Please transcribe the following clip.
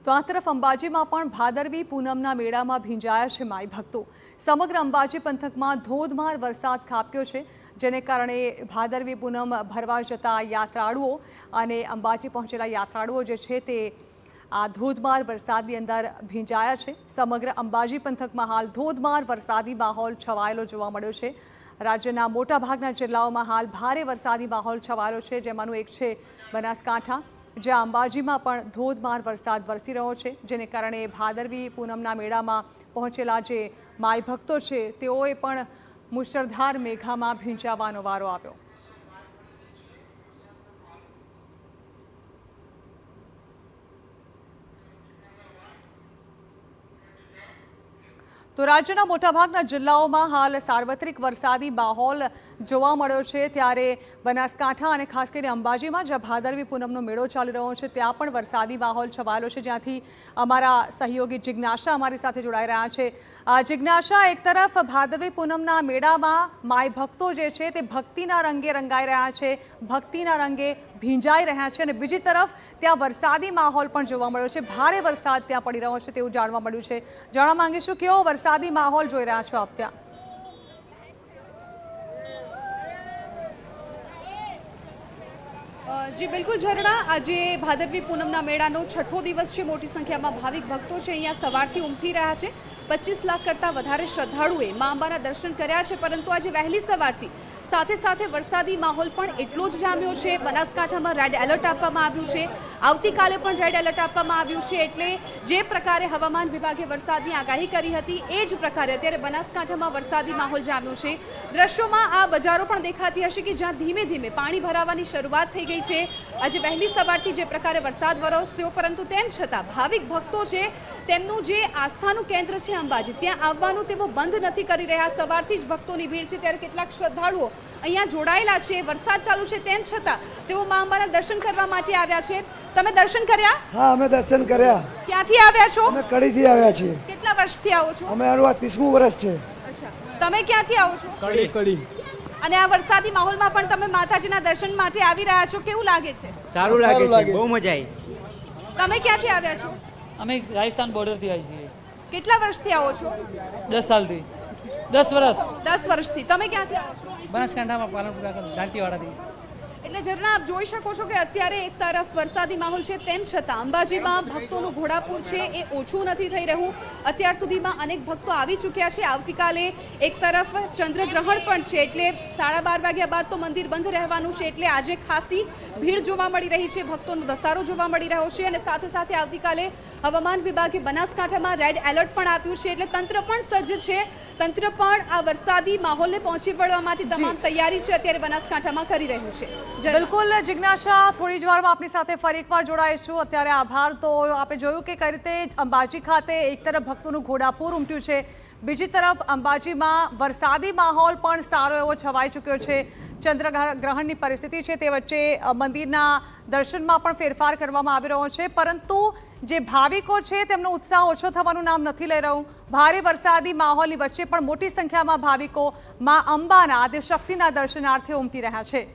તો આ તરફ અંબાજીમાં પણ ભાદરવી પૂનમના મેળામાં ભીંજાયા છે માઈ ભક્તો। સમગ્ર અંબાજી પંથકમાં ધોધમાર વરસાદ ખાબક્યો છે, જેને કારણે ભાદરવી પૂનમ ભરવા જતા યાત્રાળુઓ અને અંબાજી પહોંચેલા યાત્રાળુઓ જે છે તે આ ધોધમાર વરસાદની અંદર ભીંજાયા છે। સમગ્ર અંબાજી પંથકમાં હાલ ધોધમાર વરસાદી માહોલ છવાયેલો જોવા મળ્યો છે। રાજ્યના મોટાભાગના જિલ્લાઓમાં હાલ ભારે વરસાદી માહોલ છવાયેલો છે, જેમાંનું એક છે બનાસકાંઠા, જ્યાં અંબાજીમાં પણ ધોધમાર વરસાદ વરસી રહ્યો છે, જેને કારણે ભાદરવી પૂનમના મેળામાં પહોંચેલા જે માઈ ભક્તો છે તેઓએ પણ મુશળધાર મેઘામાં ભીંજાવાનો વારો આવ્યો। તો રાજ્યના મોટાભાગના જિલ્લાઓમાં હાલ સાર્વત્રિક વરસાદી માહોલ જોવા મળ્યો છે, ત્યારે બનાસકાંઠા અને ખાસ કરીને અંબાજીમાં જ્યાં ભાદરવી પૂનમનો મેળો ચાલી રહ્યો છે ત્યાં પણ વરસાદી માહોલ છવાયેલો છે, જ્યાંથી અમારા સહયોગી જિજ્ઞાસા અમારી સાથે જોડાઈ રહ્યા છે। જિજ્ઞાસા, એક તરફ ભાદરવી પૂનમના મેળામાં માઈ ભક્તો જે છે તે ભક્તિના રંગે રંગાઈ રહ્યા છે, ભક્તિના રંગે ભીંજાઈ રહ્યા છે, અને બીજી તરફ ત્યાં વરસાદી માહોલ પણ જોવા મળ્યો છે, ભારે વરસાદ ત્યાં પડી રહ્યો છે તેવું જાણવા મળ્યું છે। જાણવા માંગીશું કેવો વરસાદી માહોલ જોઈ રહ્યા છો આપ ત્યાં? જી બિલકુલ ઝરણા, આજે ભાદરવી પૂનમના મેળાનો છઠ્ઠો દિવસ છે। મોટી સંખ્યામાં ભાવિક ભક્તો છે અહીંયા સવારથી ઉમટી રહ્યા છે। 25 લાખ કરતાં વધારે શ્રદ્ધાળુએ મા અંબાના દર્શન કર્યા છે, પરંતુ આજે વહેલી સવારથી સાથે સાથે વરસાદી માહોલ પણ એટલો જ જામ્યો છે। બનાસકાંઠામાં રેડ એલર્ટ આપવામાં આવ્યું છે, આવતીકાલે પણ રેડ એલર્ટ આપવામાં આવ્યું છે, એટલે જે પ્રકારે હવામાન વિભાગે વરસાદની આગાહી કરી હતી એ જ પ્રકારે અત્યારે બનાસકાંઠામાં વરસાદી માહોલ જામ્યો છે। દ્રશ્યોમાં આ બજારો પણ દેખાતી હશે કે જ્યાં ધીમે ધીમે પાણી ભરાવાની શરૂઆત થઈ ગઈ છે। આજે વહેલી સવારથી જે પ્રકારે વરસાદ વરસ્યો, પરંતુ તેમ છતાં ભાવિક ભક્તો છે તેમનું જે આસ્થાનું કેન્દ્ર છે અંબાજી, ત્યાં આવવાનું તેઓ બંધ નથી કરી રહ્યા। સવારથી જ ભક્તોની ભીડ છે, ત્યારે કેટલાક શ્રદ્ધાળુઓ અહીંયા જોડાયેલા છે। વરસાદ ચાલુ છે તેમ છતાં તેઓ મા અંબાના દર્શન કરવા માટે આવ્યા છે। તમે દર્શન કર્યા? હા, અમે દર્શન કર્યા। ક્યાંથી આવ્યા છો? અમે કડીથી આવ્યા છીએ। કેટલા વર્ષથી આવો છો? અમારું આ 30મું વર્ષ છે। અચ્છા, તમે ક્યાંથી આવો છો? કડી। અને આ વરસાદી માહોલમાં પણ તમે માતાજીના દર્શન માટે આવી રહ્યા છો, કેવું લાગે છે? સારું લાગે છે, બહુ મજા આવી। તમે ક્યાંથી આવ્યા છો? અમે રાજસ્થાન બોર્ડર થી આવી છીએ। કેટલા વર્ષથી આવો છો? 10 સાલથી। 10 વર્ષ। 10 વર્ષથી। તમે ક્યાંથી આવો છો? બનાસકાંઠામાં પાલનપુર દાંતીવાડાથી। એટલે ઝરણા, આપ જોઈ શકો છો કે અત્યારે એક તરફ વરસાદી માહોલ છે, તેમ છતાં અંબાજીમાં ભક્તોનું ઘોડાપૂર છે એ ઓછું નથી થઈ રહ્યું। અત્યાર સુધીમાં અનેક ભક્તો આવી ચૂક્યા છે। આવતીકાલે એક તરફ ચંદ્રગ્રહણ પણ છે, એટલે 12:30 વાગ્યા બાદ તો મંદિર બંધ રહેવાનું છે, એટલે આજે ખાસી ભીડ જોવા મળી રહી છે, ભક્તોનો ધસારો જોવા મળી રહ્યો છે। અને સાથે સાથે આવતીકાલે હવામાન વિભાગે બનાસકાંઠામાં રેડ એલર્ટ પણ આપ્યું છે, એટલે તંત્ર પણ સજ્જ છે। તંત્ર પણ આ વરસાદી માહોલને પહોંચી વળવા માટે તમામ તૈયારી છે અત્યારે બનાસકાંઠામાં કરી રહ્યું છે। બિલકુલ જિજ્ઞાસા, થોડી જ વારમાં આપની સાથે ફરી એકવાર જોડાઈશું। અત્યારે આભાર। તો આપણે જોયું કે કઈ રીતે અંબાજી ખાતે એક તરફ ભક્તોનું ઘોડાપૂર ઉમટ્યું છે, બીજી તરફ અંબાજીમાં વરસાદી માહોલ પણ સારો એવો છવાઈ ચૂક્યો છે। ચંદ્રગ્રહણની પરિસ્થિતિ છે તે વચ્ચે મંદિરના દર્શનમાં પણ ફેરફાર કરવામાં આવી રહ્યો છે, પરંતુ જે ભાવિકો છે તેમનો ઉત્સાહ ઓછો થવાનું નામ નથી લઈ રહ્યું। ભારે વરસાદી માહોલની વચ્ચે પણ મોટી સંખ્યામાં ભાવિકો મા અંબાના આદિશક્તિના દર્શનાર્થે ઉમટી રહ્યા છે।